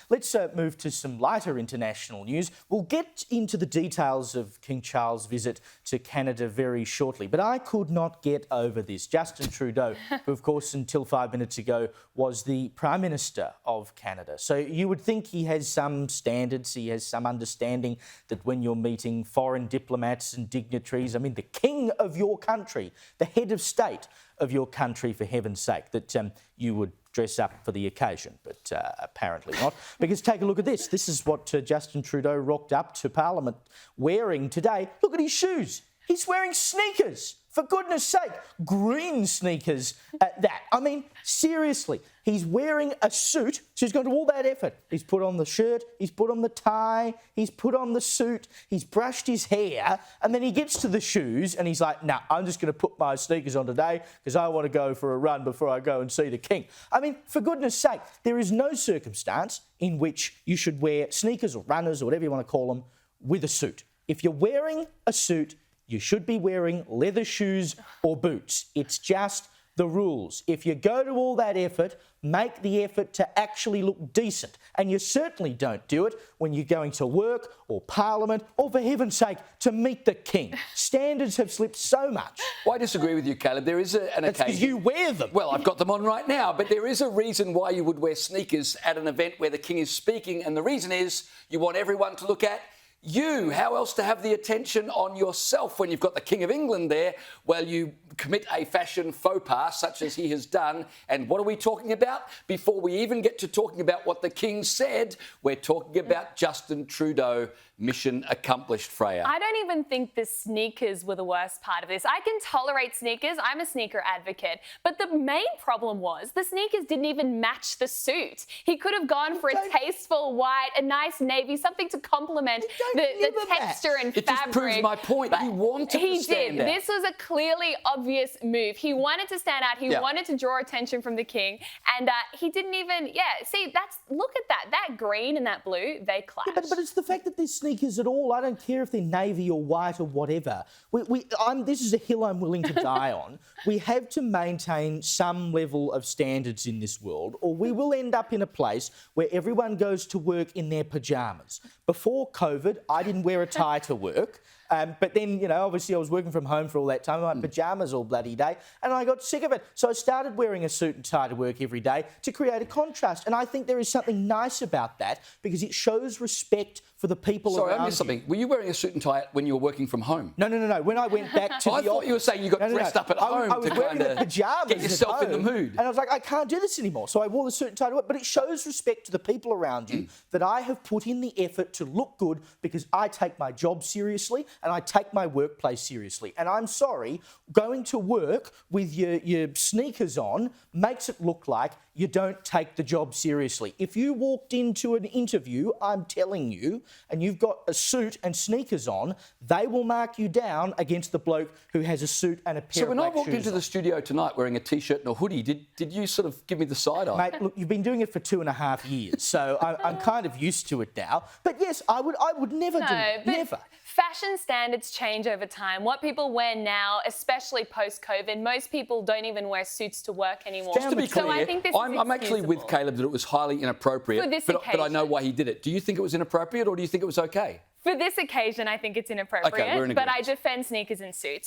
Let's move to some lighter international news. We'll get into the details of King Charles' visit to Canada very shortly, but I could not get over this. Justin Trudeau, who of course until 5 minutes ago was the Prime Minister of Canada. So you would think he has some standards, he has some understanding that when you're meeting foreign diplomats and dignitaries, I mean the King of your country, the head of state of your country, for heaven's sake, that you would dress up for the occasion, but apparently not. Because take a look at this. This is what Justin Trudeau rocked up to Parliament wearing today. Look at his shoes. He's wearing sneakers. For goodness sake, green sneakers at that. I mean, seriously, he's wearing a suit, so he's gone to all that effort. He's put on the shirt, he's put on the tie, he's put on the suit, he's brushed his hair, and then he gets to the shoes and he's like, nah, I'm just going to put my sneakers on today because I want to go for a run before I go and see the King. I mean, for goodness sake, there is no circumstance in which you should wear sneakers or runners or whatever you want to call them with a suit. If you're wearing a suit, you should be wearing leather shoes or boots. It's just the rules. If you go to all that effort, make the effort to actually look decent. And you certainly don't do it when you're going to work or Parliament or, for heaven's sake, to meet the King. Standards have slipped so much. Well, I disagree with you, Caleb. There is an occasion... That's because you wear them. Well, I've got them on right now, but there is a reason why you would wear sneakers at an event where the King is speaking, and the reason is you want everyone to look at you. How else to have the attention on yourself when you've got the King of England there? Well, you commit a fashion faux pas such as he has done. And what are we talking about? Before we even get to talking about what the King said, we're talking about Justin Trudeau. Mission accomplished, Freya. I don't even think the sneakers were the worst part of this. I can tolerate sneakers. I'm a sneaker advocate. But the main problem was the sneakers didn't even match the suit. He could have gone for a tasteful white, a nice navy, something to complement the texture and fabric. It just proves my point. He wanted to stand out. This was a clearly obvious move. He wanted to stand out. He wanted to draw attention from the King. And he didn't even, see, look at that. That green and that blue, they clash. Yeah, but it's the fact that there's sneakers at all. I don't care if they're navy or white or whatever. This is a hill I'm willing to die on. We have to maintain some level of standards in this world, or we will end up in a place where everyone goes to work in their pyjamas. Before COVID, I didn't wear a tie to work. But then, obviously I was working from home for all that time, in my pyjamas all bloody day, and I got sick of it. So I started wearing a suit and tie to work every day to create a contrast. And I think there is something nice about that because it shows respect for the people around you. Sorry, I missed something. Were you wearing a suit and tie when you were working from home? No. When I went back to I thought you were saying you got dressed up at home I was to wearing the pyjamas get yourself in the mood. And I was like, I can't do this anymore. So I wore the suit and tie to work. But it shows respect to the people around you that I have put in the effort to look good because I take my job seriously and I take my workplace seriously. And I'm sorry, going to work with your sneakers on makes it look like you don't take the job seriously. If you walked into an interview, I'm telling you, and you've got a suit and sneakers on, they will mark you down against the bloke who has a suit and a pair of black shoes. So when I walked into the studio tonight wearing a T-shirt and a hoodie, did you sort of give me the side eye? Mate, look, you've been doing it for 2.5 years, so I'm kind of used to it now. But yes, I would never do it. Never. Fashion standards change over time. What people wear now, especially post-COVID, most people don't even wear suits to work anymore. Just to be clear, so I think this I'm actually with Caleb that it was highly inappropriate. For this but I know why he did it. Do you think it was inappropriate or do you think it was okay? For this occasion, I think it's inappropriate, Okay, we're in agreement. but I defend sneakers and suits.